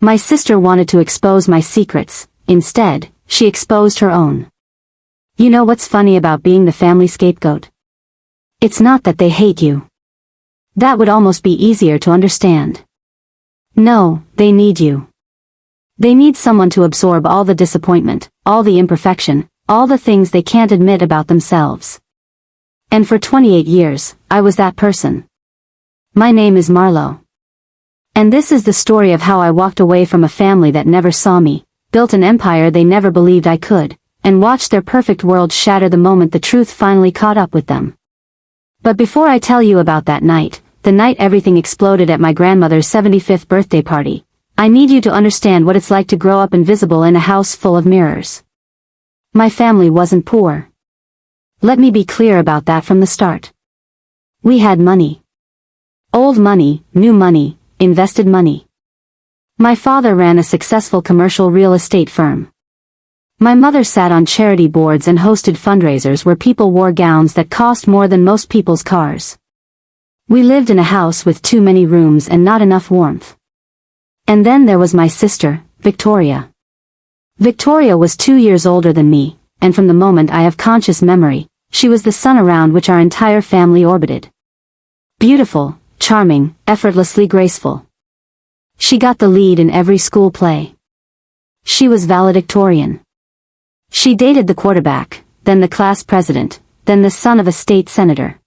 My sister wanted to expose my secrets. Instead, she exposed her own. You know what's funny about being the family scapegoat? It's not that they hate you. That would almost be easier to understand. No, they need you. They need someone to absorb all the disappointment, all the imperfection, all the things they can't admit about themselves. And for 28 years, I was that person. My name is Marlo. And this is the story of how I walked away from a family that never saw me, built an empire they never believed I could, and watched their perfect world shatter the moment the truth finally caught up with them. But before I tell you about that night, the night everything exploded at my grandmother's 75th birthday party, I need you to understand what it's like to grow up invisible in a house full of mirrors. My family wasn't poor. Let me be clear about that from the start. We had money. Old money, new money, invested money. My father ran a successful commercial real estate firm. My mother sat on charity boards and hosted fundraisers where people wore gowns that cost more than most people's cars. We lived in a house with too many rooms and not enough warmth. And then there was my sister, Victoria. Victoria was 2 years older than me, and from the moment I have conscious memory, she was the sun around which our entire family orbited. Beautiful, charming, effortlessly graceful. She got the lead in every school play. She was valedictorian. She dated the quarterback, then the class president, then the son of a state senator.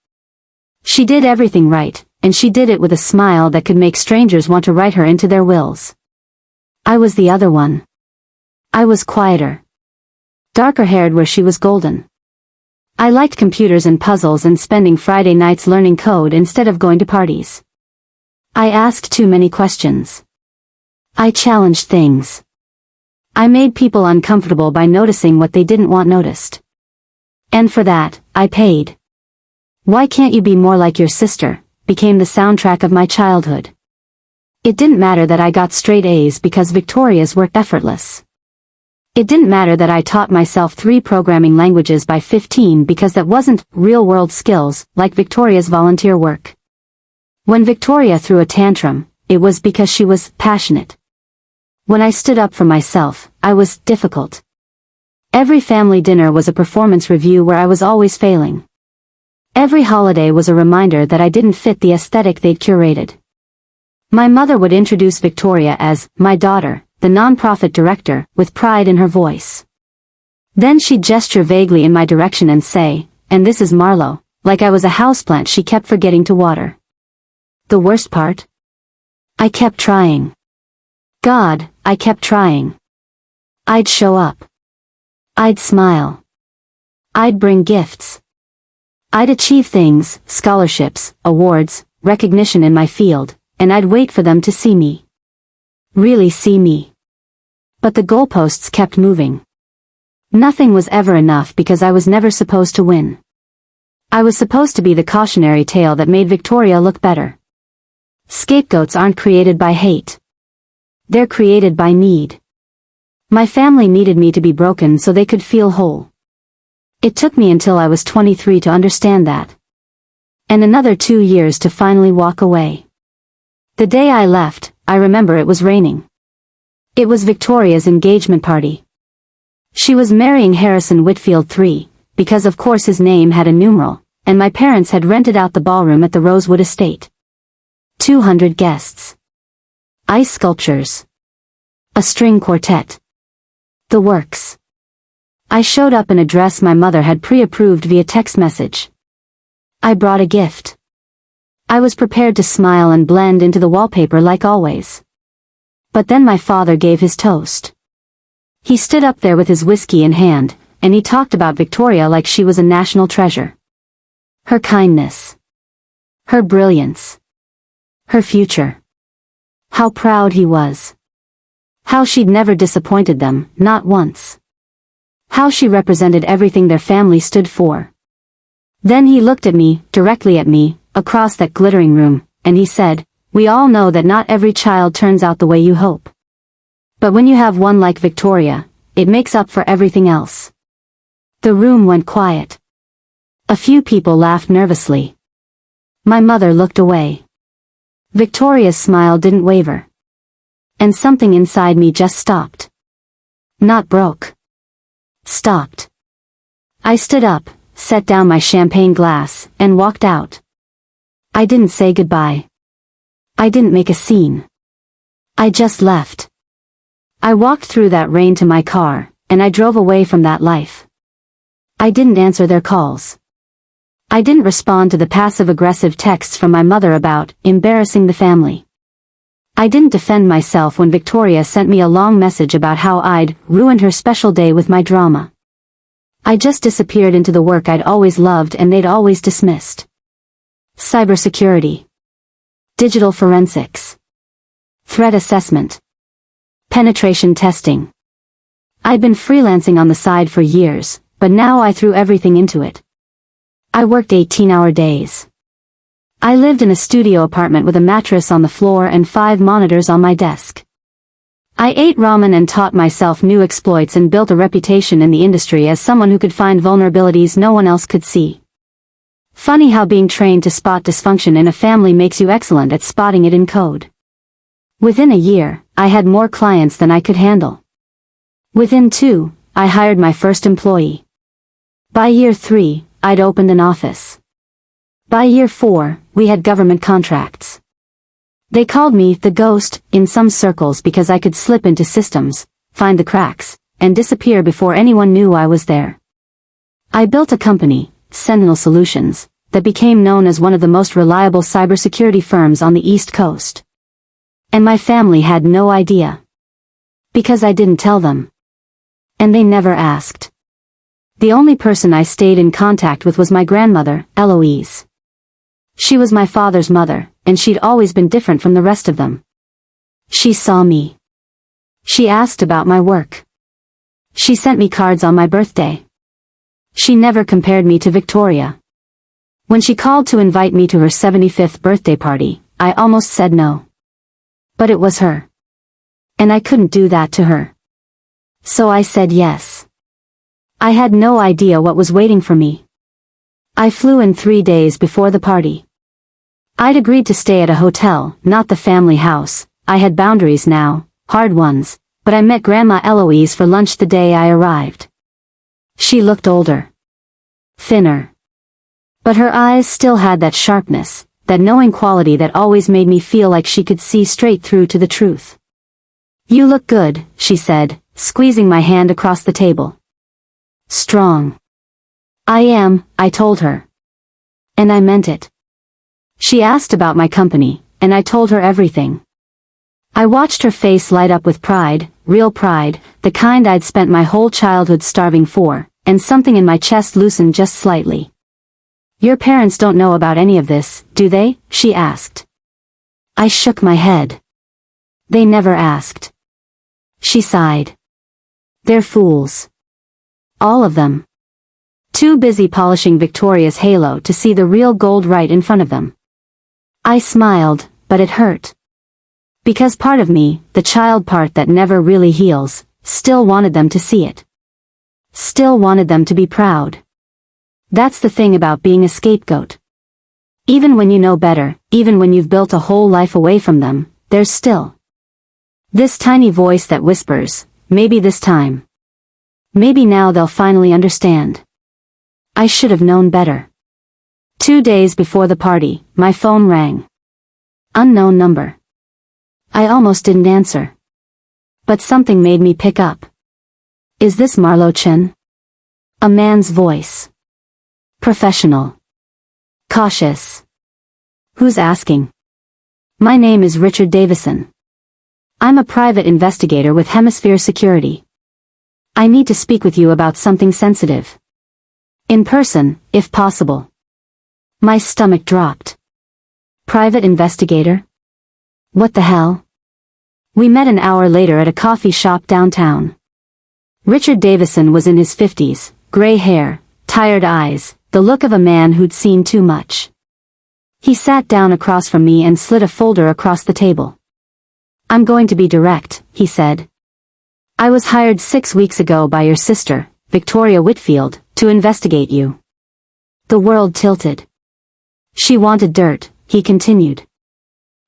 She did everything right, and she did it with a smile that could make strangers want to write her into their wills. I was the other one. I was quieter. Darker-haired where she was golden. I liked computers and puzzles and spending Friday nights learning code instead of going to parties. I asked too many questions. I challenged things. I made people uncomfortable by noticing what they didn't want noticed. And for that, I paid. Why Can't You Be More Like Your Sister became the soundtrack of my childhood. It didn't matter that I got straight A's because Victoria's were effortless. It didn't matter that I taught myself 3 programming languages by 15 because that wasn't real-world skills like Victoria's volunteer work. When Victoria threw a tantrum, it was because she was passionate. When I stood up for myself, I was difficult. Every family dinner was a performance review where I was always failing. Every holiday was a reminder that I didn't fit the aesthetic they'd curated. My mother would introduce Victoria as my daughter, the nonprofit director, with pride in her voice. Then she'd gesture vaguely in my direction and say, "And this is Marlo," like I was a houseplant she kept forgetting to water. The worst part? I kept trying. God, I kept trying. I'd show up. I'd smile. I'd bring gifts. I'd achieve things, scholarships, awards, recognition in my field, and I'd wait for them to see me. Really see me. But the goalposts kept moving. Nothing was ever enough because I was never supposed to win. I was supposed to be the cautionary tale that made Victoria look better. Scapegoats aren't created by hate. They're created by need. My family needed me to be broken so they could feel whole. It took me until I was 23 to understand that. And another 2 years to finally walk away. The day I left, I remember it was raining. It was Victoria's engagement party. She was marrying Harrison Whitfield III, because of course his name had a numeral, and my parents had rented out the ballroom at the Rosewood Estate. 200 guests. Ice sculptures. A string quartet. The works. I showed up in a dress my mother had pre-approved via text message. I brought a gift. I was prepared to smile and blend into the wallpaper like always. But then my father gave his toast. He stood up there with his whiskey in hand, and he talked about Victoria like she was a national treasure. Her kindness. Her brilliance. Her future. How proud he was. How she'd never disappointed them, not once. How she represented everything their family stood for. Then he looked at me, directly at me, across that glittering room, and he said, "We all know that not every child turns out the way you hope. But when you have one like Victoria, it makes up for everything else." The room went quiet. A few people laughed nervously. My mother looked away. Victoria's smile didn't waver. and something inside me just stopped. Not broke. Stopped. I stood up, set down my champagne glass, and walked out. I didn't say goodbye. I didn't make a scene. I just left. I walked through that rain to my car, and I drove away from that life. I didn't answer their calls. I didn't respond to the passive-aggressive texts from my mother about embarrassing the family. I didn't defend myself when Victoria sent me a long message about how I'd ruined her special day with my drama. I just disappeared into the work I'd always loved and they'd always dismissed. Cybersecurity. Digital forensics. Threat assessment. Penetration testing. I'd been freelancing on the side for years, but now I threw everything into it. I worked 18-hour days. I lived in a studio apartment with a mattress on the floor and 5 monitors on my desk. I ate ramen and taught myself new exploits and built a reputation in the industry as someone who could find vulnerabilities no one else could see. Funny how being trained to spot dysfunction in a family makes you excellent at spotting it in code. Within a year, I had more clients than I could handle. Within 2, I hired my first employee. By year 3, I'd opened an office. By year 4, we had government contracts. They called me the ghost in some circles because I could slip into systems, find the cracks, and disappear before anyone knew I was there. I built a company, Sentinel Solutions, that became known as one of the most reliable cybersecurity firms on the East Coast. And my family had no idea. Because I didn't tell them. And they never asked. The only person I stayed in contact with was my grandmother, Eloise. She was my father's mother, and she'd always been different from the rest of them. She saw me. She asked about my work. She sent me cards on my birthday. She never compared me to Victoria. When she called to invite me to her 75th birthday party, I almost said no. But it was her. And I couldn't do that to her. So I said yes. I had no idea what was waiting for me. I flew in 3 days before the party. I'd agreed to stay at a hotel, not the family house. I had boundaries now, hard ones, but I met Grandma Eloise for lunch the day I arrived. She looked older. Thinner. But her eyes still had that sharpness, that knowing quality that always made me feel like she could see straight through to the truth. "You look good," she said, squeezing my hand across the table. "Strong." "I am," I told her. And I meant it. She asked about my company, and I told her everything. I watched her face light up with pride, real pride, the kind I'd spent my whole childhood starving for, and something in my chest loosened just slightly. "Your parents don't know about any of this, do they?" she asked. I shook my head. "They never asked." She sighed. "They're fools. All of them. Too busy polishing Victoria's halo to see the real gold right in front of them." I smiled, but it hurt. Because part of me, the child part that never really heals, still wanted them to see it. Still wanted them to be proud. That's the thing about being a scapegoat. Even when you know better, even when you've built a whole life away from them, there's still this tiny voice that whispers, maybe this time. Maybe now they'll finally understand. I should have known better. 2 days before the party, my phone rang. Unknown number. I almost didn't answer. But something made me pick up. "Is this Marlo Chen?" A man's voice. Professional. Cautious. "Who's asking?" "My name is Richard Davison. I'm a private investigator with Hemisphere Security. I need to speak with you about something sensitive. In person, if possible." My stomach dropped. Private investigator? What the hell? We met an hour later at a coffee shop downtown. Richard Davison was in his 50s, gray hair, tired eyes, the look of a man who'd seen too much. He sat down across from me and slid a folder across the table. "I'm going to be direct," he said. "I was hired 6 weeks ago by your sister, Victoria Whitfield, to investigate you." The world tilted. "She wanted dirt," he continued.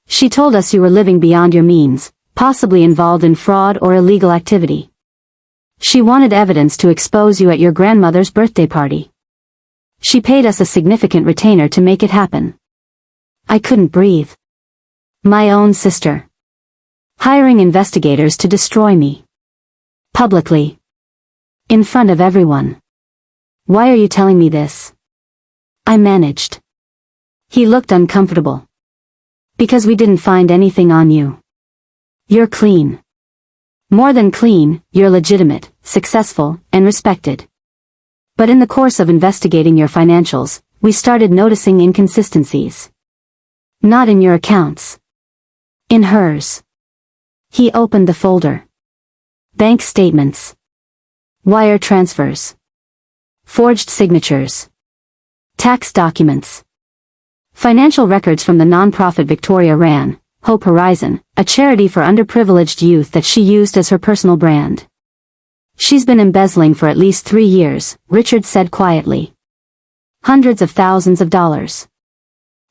"She told us you were living beyond your means, possibly involved in fraud or illegal activity. She wanted evidence to expose you at your grandmother's birthday party. She paid us a significant retainer to make it happen. I couldn't breathe. My own sister. Hiring investigators to destroy me. Publicly. In front of everyone. Why are you telling me this? I managed. He looked uncomfortable. Because we didn't find anything on you. You're clean. More than clean, you're legitimate, successful, and respected. But in the course of investigating your financials, we started noticing inconsistencies. Not in your accounts. In hers. He opened the folder. Bank statements. Wire transfers. Forged signatures. Tax documents. Financial records from the nonprofit Victoria ran, Hope Horizon, a charity for underprivileged youth that she used as her personal brand. She's been embezzling for at least 3 years, Richard said quietly. Hundreds of thousands of dollars.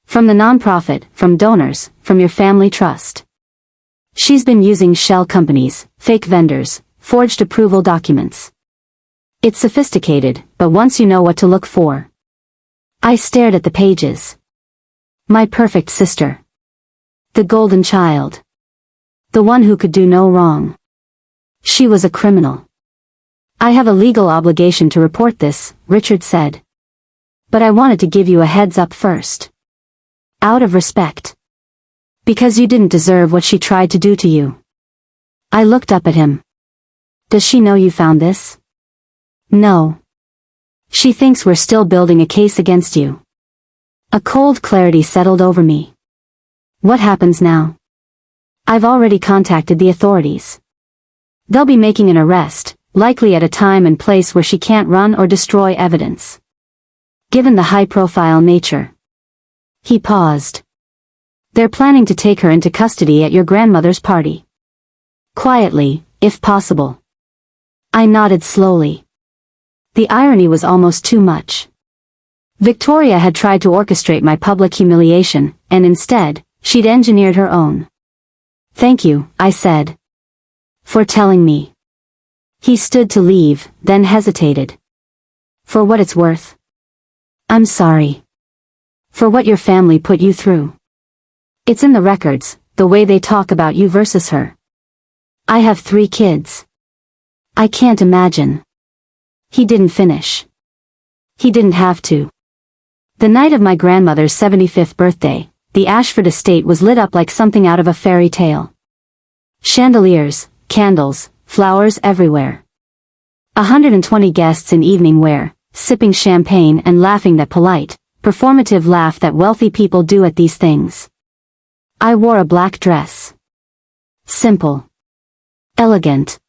From the nonprofit, from donors, from your family trust. She's been using shell companies, fake vendors, forged approval documents. It's sophisticated, but once you know what to look for. I stared at the pages. My perfect sister. The golden child. The one who could do no wrong. She was a criminal. I have a legal obligation to report this, Richard said. But I wanted to give you a heads up first. Out of respect. Because you didn't deserve what she tried to do to you. I looked up at him. Does she know you found this? No. She thinks we're still building a case against you. A cold clarity settled over me. What happens now? I've already contacted the authorities. They'll be making an arrest, likely at a time and place where she can't run or destroy evidence. Given the high-profile nature. He paused. They're planning to take her into custody at your grandmother's party. Quietly, if possible. I nodded slowly. The irony was almost too much. Victoria had tried to orchestrate my public humiliation, and instead, she'd engineered her own. Thank you, I said. For telling me. He stood to leave, then hesitated. For what it's worth. I'm sorry. For what your family put you through. It's in the records, the way they talk about you versus her. I have 3 kids. I can't imagine. He didn't finish. He didn't have to. The night of my grandmother's 75th birthday, the Ashford estate was lit up like something out of a fairy tale. Chandeliers, candles, flowers everywhere. 120 guests in evening wear, sipping champagne and laughing that polite, performative laugh that wealthy people do at these things. I wore a black dress. Simple. Elegant.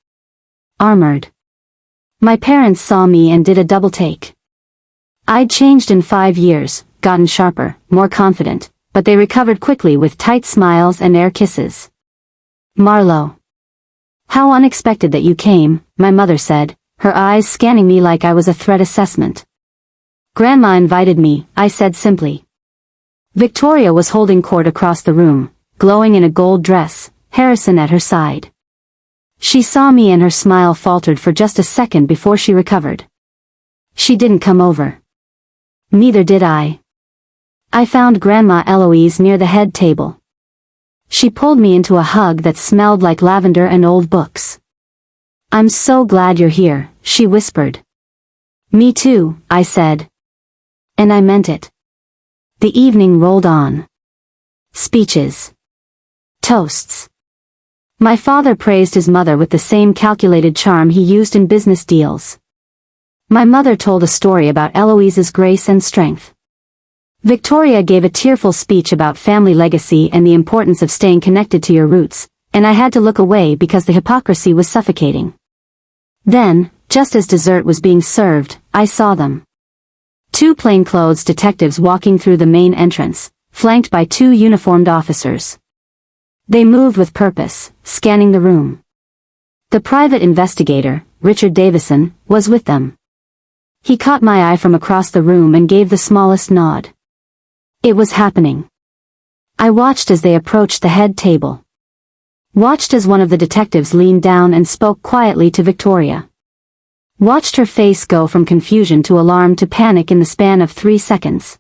Armored. My parents saw me and did a double take. I'd changed in 5 years, gotten sharper, more confident, but they recovered quickly with tight smiles and air kisses. Marlowe. How unexpected that you came, my mother said, her eyes scanning me like I was a threat assessment. Grandma invited me, I said simply. Victoria was holding court across the room, glowing in a gold dress, Harrison at her side. She saw me and her smile faltered for just a second before she recovered. She didn't come over. Neither did I. I found Grandma Eloise near the head table. She pulled me into a hug that smelled like lavender and old books. I'm so glad you're here, she whispered. Me too, I said. And I meant it. The evening rolled on. Speeches. Toasts. My father praised his mother with the same calculated charm he used in business deals. My mother told a story about Eloise's grace and strength. Victoria gave a tearful speech about family legacy and the importance of staying connected to your roots, and I had to look away because the hypocrisy was suffocating. Then, just as dessert was being served, I saw them. 2 plainclothes detectives walking through the main entrance, flanked by 2 uniformed officers. They moved with purpose, scanning the room. The private investigator, Richard Davison, was with them. He caught my eye from across the room and gave the smallest nod. It was happening. I watched as they approached the head table. Watched as one of the detectives leaned down and spoke quietly to Victoria. Watched her face go from confusion to alarm to panic in the span of 3 seconds.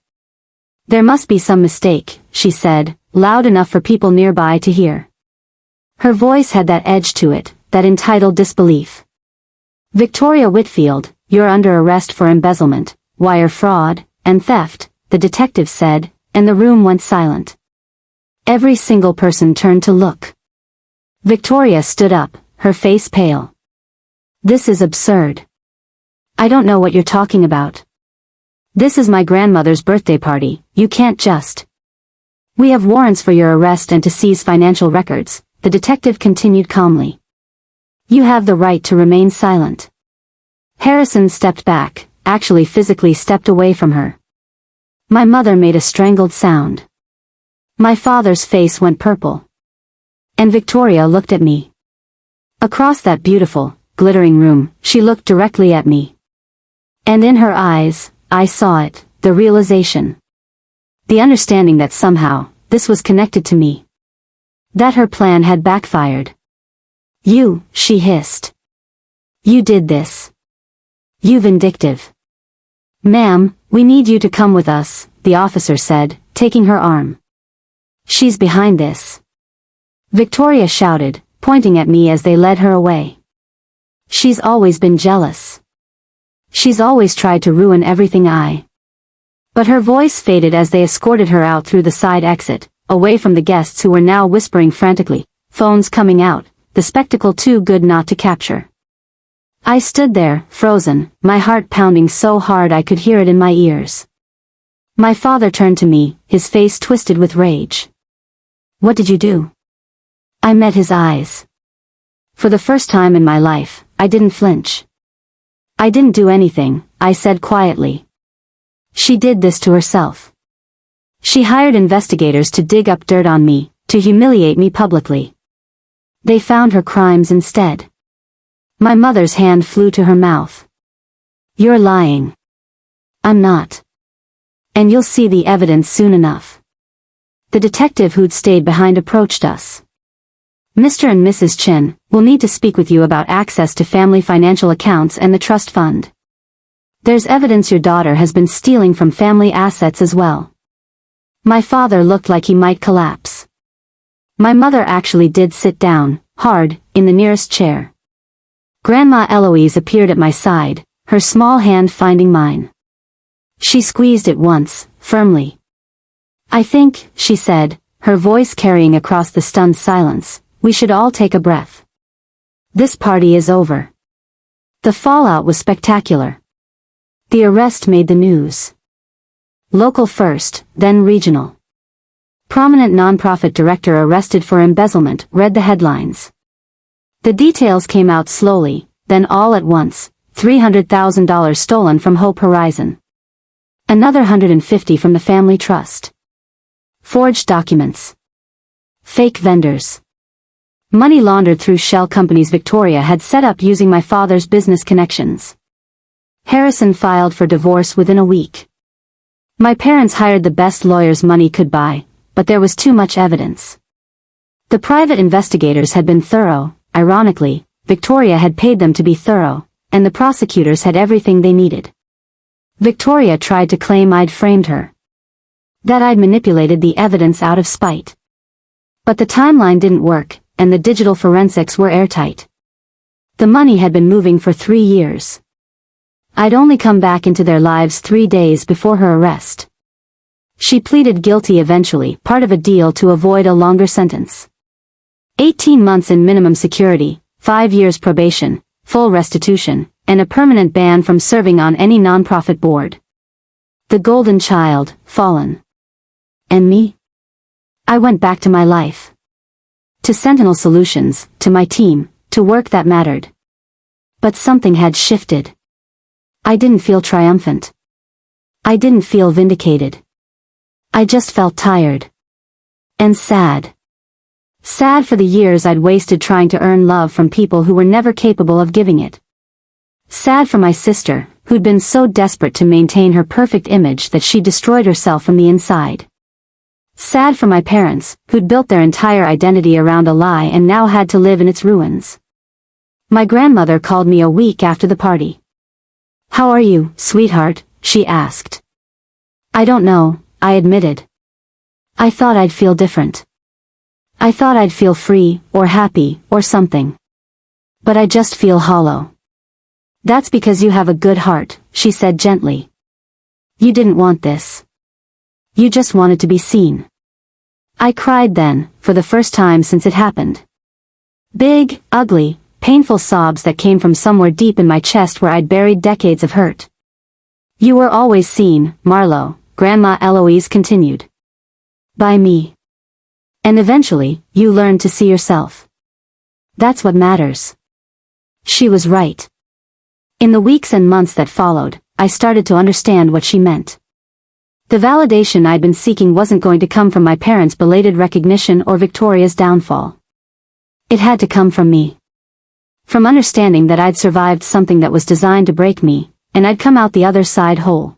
"There must be some mistake," she said, loud enough for people nearby to hear. Her voice had that edge to it, that entitled disbelief. "Victoria Whitfield, you're under arrest for embezzlement, wire fraud, and theft," the detective said, and the room went silent. Every single person turned to look. Victoria stood up, her face pale. "This is absurd. I don't know what you're talking about. This is my grandmother's birthday party, you can't just..." "We have warrants for your arrest and to seize financial records," the detective continued calmly. "You have the right to remain silent." Harrison stepped back, actually physically stepped away from her. My mother made a strangled sound. My father's face went purple. And Victoria looked at me. Across that beautiful, glittering room, she looked directly at me. And in her eyes, I saw it, the realization. The understanding that somehow, this was connected to me. That her plan had backfired. "You," she hissed. "You did this. You vindictive." "Ma'am, we need you to come with us," the officer said, taking her arm. "She's behind this," Victoria shouted, pointing at me as they led her away. "She's always been jealous. She's always tried to ruin everything I..." But her voice faded as they escorted her out through the side exit, away from the guests who were now whispering frantically, phones coming out, the spectacle too good not to capture. I stood there, frozen, my heart pounding so hard I could hear it in my ears. My father turned to me, his face twisted with rage. "What did you do?" I met his eyes. For the first time in my life, I didn't flinch. "I didn't do anything," I said quietly. "She did this to herself. She hired investigators to dig up dirt on me, to humiliate me publicly. They found her crimes instead." My mother's hand flew to her mouth. "You're lying." "I'm not. And you'll see the evidence soon enough." The detective who'd stayed behind approached us. "Mr. and Mrs. Chen, we'll need to speak with you about access to family financial accounts and the trust fund. There's evidence your daughter has been stealing from family assets as well." My father looked like he might collapse. My mother actually did sit down, hard, in the nearest chair. Grandma Eloise appeared at my side, her small hand finding mine. She squeezed it once, firmly. "I think," she said, her voice carrying across the stunned silence, "we should all take a breath. This party is over." The fallout was spectacular. The arrest made the news. Local first, then regional. "Prominent nonprofit director arrested for embezzlement," read the headlines. The details came out slowly, then all at once. $300,000 stolen from Hope Horizon. Another $150,000 from the family trust. Forged documents. Fake vendors. Money laundered through shell companies Victoria had set up using my father's business connections. Harrison filed for divorce within a week. My parents hired the best lawyers money could buy, but there was too much evidence. The private investigators had been thorough, ironically, Victoria had paid them to be thorough, and the prosecutors had everything they needed. Victoria tried to claim I'd framed her. That I'd manipulated the evidence out of spite. But the timeline didn't work, and the digital forensics were airtight. The money had been moving for 3 years. I'd only come back into their lives 3 days before her arrest. She pleaded guilty eventually, part of a deal to avoid a longer sentence. 18 months in minimum security, 5 years probation, full restitution, and a permanent ban from serving on any nonprofit board. The golden child, fallen. And me? I went back to my life. To Sentinel Solutions, to my team, to work that mattered. But something had shifted. I didn't feel triumphant. I didn't feel vindicated. I just felt tired. And sad. Sad for the years I'd wasted trying to earn love from people who were never capable of giving it. Sad for my sister, who'd been so desperate to maintain her perfect image that she destroyed herself from the inside. Sad for my parents, who'd built their entire identity around a lie and now had to live in its ruins. My grandmother called me a week after the party. "How are you, sweetheart?" she asked. "I don't know," I admitted. "I thought I'd feel different. I thought I'd feel free, or happy, or something. But I just feel hollow." "That's because you have a good heart," she said gently. "You didn't want this. You just wanted to be seen." I cried then, for the first time since it happened. Big, ugly, painful sobs that came from somewhere deep in my chest where I'd buried decades of hurt. "You were always seen, Marlo," Grandma Eloise continued. "By me. And eventually, you learned to see yourself. That's what matters." She was right. In the weeks and months that followed, I started to understand what she meant. The validation I'd been seeking wasn't going to come from my parents' belated recognition or Victoria's downfall. It had to come from me. From understanding that I'd survived something that was designed to break me, and I'd come out the other side whole.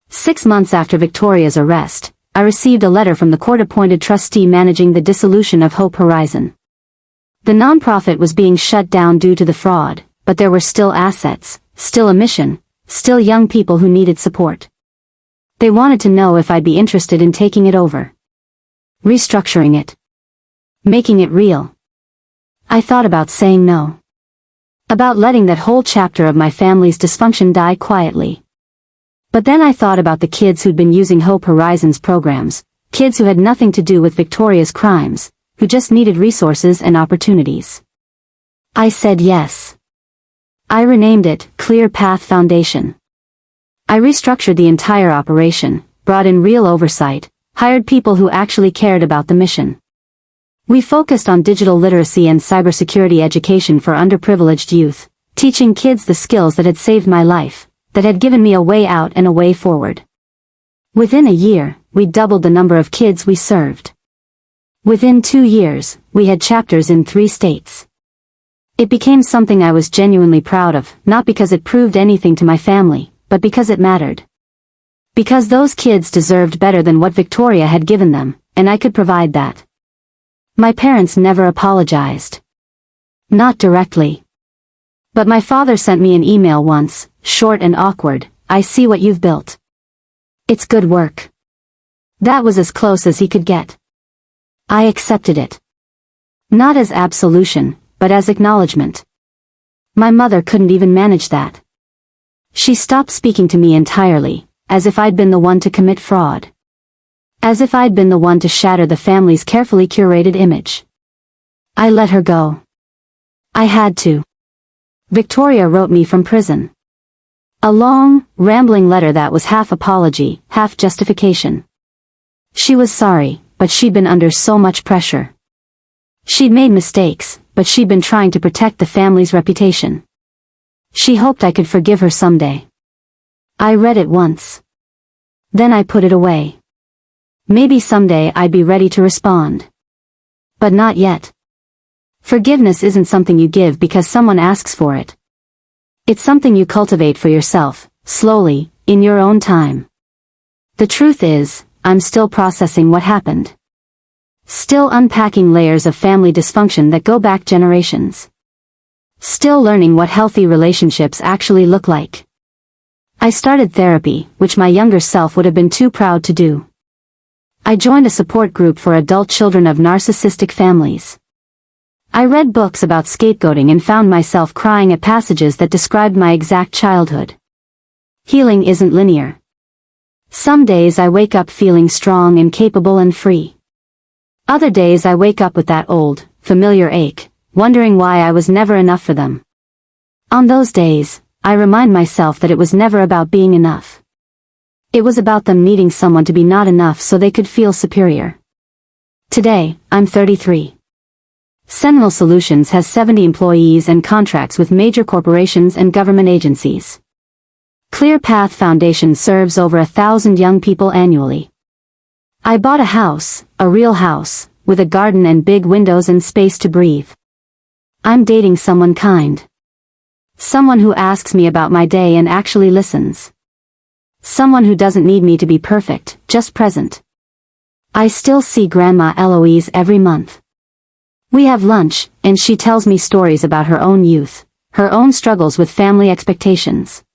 6 months after Victoria's arrest, I received a letter from the court-appointed trustee managing the dissolution of Hope Horizon. The nonprofit was being shut down due to the fraud, but there were still assets, still a mission, still young people who needed support. They wanted to know if I'd be interested in taking it over. Restructuring it. Making it real. I thought about saying no. About letting that whole chapter of my family's dysfunction die quietly. But then I thought about the kids who'd been using Hope Horizon's programs, kids who had nothing to do with Victoria's crimes, who just needed resources and opportunities. I said yes. I renamed it Clear Path Foundation. I restructured the entire operation, brought in real oversight, hired people who actually cared about the mission. We focused on digital literacy and cybersecurity education for underprivileged youth, teaching kids the skills that had saved my life, that had given me a way out and a way forward. Within a year, we doubled the number of kids we served. Within 2 years, we had chapters in 3 states. It became something I was genuinely proud of, not because it proved anything to my family, but because it mattered. Because those kids deserved better than what Victoria had given them, and I could provide that. My parents never apologized. Not directly. But my father sent me an email once, short and awkward. "I see what you've built. It's good work." That was as close as he could get. I accepted it. Not as absolution, but as acknowledgement. My mother couldn't even manage that. She stopped speaking to me entirely, as if I'd been the one to commit fraud. As if I'd been the one to shatter the family's carefully curated image. I let her go. I had to. Victoria wrote me from prison. A long, rambling letter that was half apology, half justification. She was sorry, but she'd been under so much pressure. She'd made mistakes, but she'd been trying to protect the family's reputation. She hoped I could forgive her someday. I read it once. Then I put it away. Maybe someday I'd be ready to respond. But not yet. Forgiveness isn't something you give because someone asks for it. It's something you cultivate for yourself, slowly, in your own time. The truth is, I'm still processing what happened. Still unpacking layers of family dysfunction that go back generations. Still learning what healthy relationships actually look like. I started therapy, which my younger self would have been too proud to do. I joined a support group for adult children of narcissistic families. I read books about scapegoating and found myself crying at passages that described my exact childhood. Healing isn't linear. Some days I wake up feeling strong and capable and free. Other days I wake up with that old, familiar ache, wondering why I was never enough for them. On those days, I remind myself that it was never about being enough. It was about them needing someone to be not enough so they could feel superior. Today, I'm 33. Sentinel Solutions has 70 employees and contracts with major corporations and government agencies. Clear Path Foundation serves over 1,000 young people annually. I bought a house, a real house, with a garden and big windows and space to breathe. I'm dating someone kind. Someone who asks me about my day and actually listens. Someone who doesn't need me to be perfect, just present. I still see Grandma Eloise every month. We have lunch, and she tells me stories about her own youth, her own struggles with family expectations.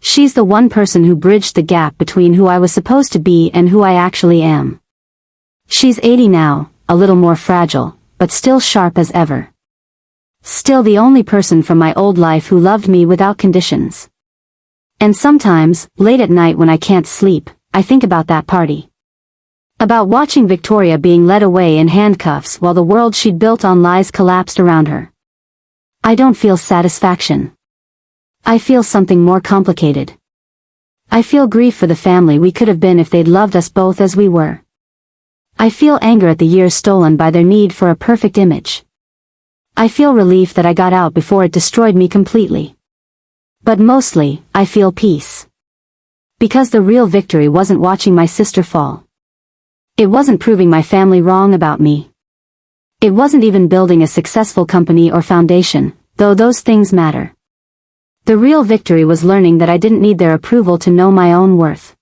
She's the one person who bridged the gap between who I was supposed to be and who I actually am. She's 80 now, a little more fragile, but still sharp as ever. Still the only person from my old life who loved me without conditions. And sometimes, late at night when I can't sleep, I think about that party. About watching Victoria being led away in handcuffs while the world she'd built on lies collapsed around her. I don't feel satisfaction. I feel something more complicated. I feel grief for the family we could have been if they'd loved us both as we were. I feel anger at the years stolen by their need for a perfect image. I feel relief that I got out before it destroyed me completely. But mostly, I feel peace. Because the real victory wasn't watching my sister fall. It wasn't proving my family wrong about me. It wasn't even building a successful company or foundation, though those things matter. The real victory was learning that I didn't need their approval to know my own worth.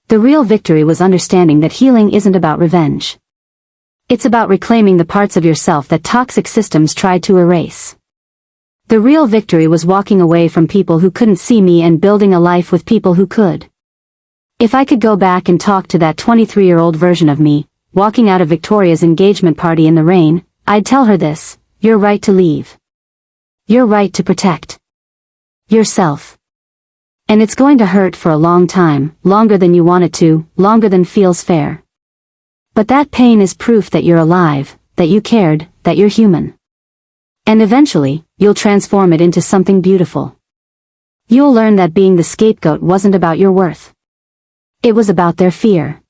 The real victory was understanding that healing isn't about revenge. It's about reclaiming the parts of yourself that toxic systems tried to erase. The real victory was walking away from people who couldn't see me and building a life with people who could. If I could go back and talk to that 23-year-old version of me, walking out of Victoria's engagement party in the rain, I'd tell her this: you're right to leave. You're right to protect yourself. And it's going to hurt for a long time, longer than you want it to, longer than feels fair. But that pain is proof that you're alive, that you cared, that you're human. And eventually, you'll transform it into something beautiful. You'll learn that being the scapegoat wasn't about your worth. It was about their fear.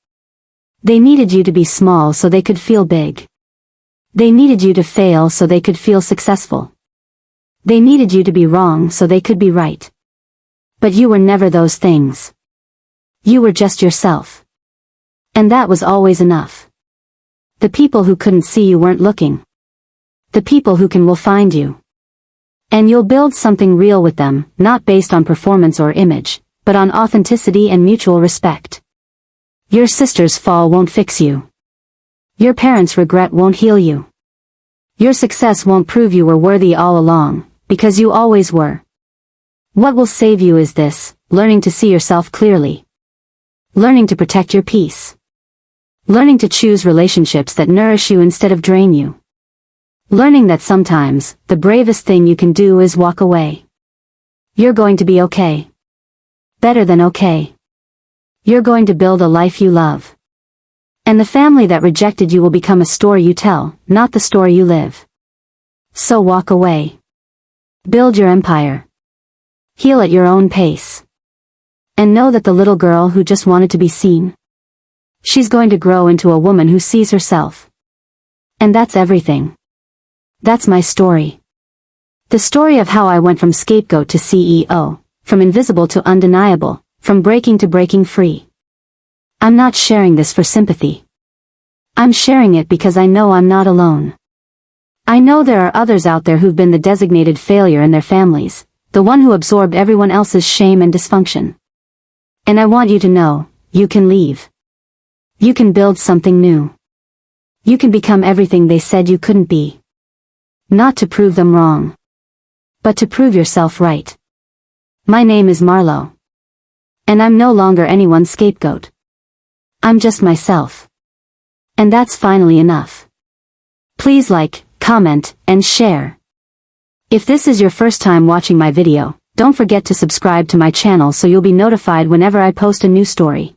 They needed you to be small so they could feel big. They needed you to fail so they could feel successful. They needed you to be wrong so they could be right. But you were never those things. You were just yourself. And that was always enough. The people who couldn't see you weren't looking. The people who can will find you. And you'll build something real with them, not based on performance or image, but on authenticity and mutual respect. Your sister's fall won't fix you. Your parents' regret won't heal you. Your success won't prove you were worthy all along, because you always were. What will save you is this: learning to see yourself clearly. Learning to protect your peace. Learning to choose relationships that nourish you instead of drain you. Learning that sometimes, the bravest thing you can do is walk away. You're going to be okay. Better than okay. You're going to build a life you love. And the family that rejected you will become a story you tell, not the story you live. So walk away. Build your empire. Heal at your own pace. And know that the little girl who just wanted to be seen, she's going to grow into a woman who sees herself. And that's everything. That's my story. The story of how I went from scapegoat to CEO, from invisible to undeniable, from breaking to breaking free. I'm not sharing this for sympathy. I'm sharing it because I know I'm not alone. I know there are others out there who've been the designated failure in their families, the one who absorbed everyone else's shame and dysfunction. And I want you to know, you can leave. You can build something new. You can become everything they said you couldn't be. Not to prove them wrong, but to prove yourself right. My name is Marlo. And I'm no longer anyone's scapegoat. I'm just myself. And that's finally enough. Please like, comment, and share. If this is your first time watching my video, don't forget to subscribe to my channel so you'll be notified whenever I post a new story.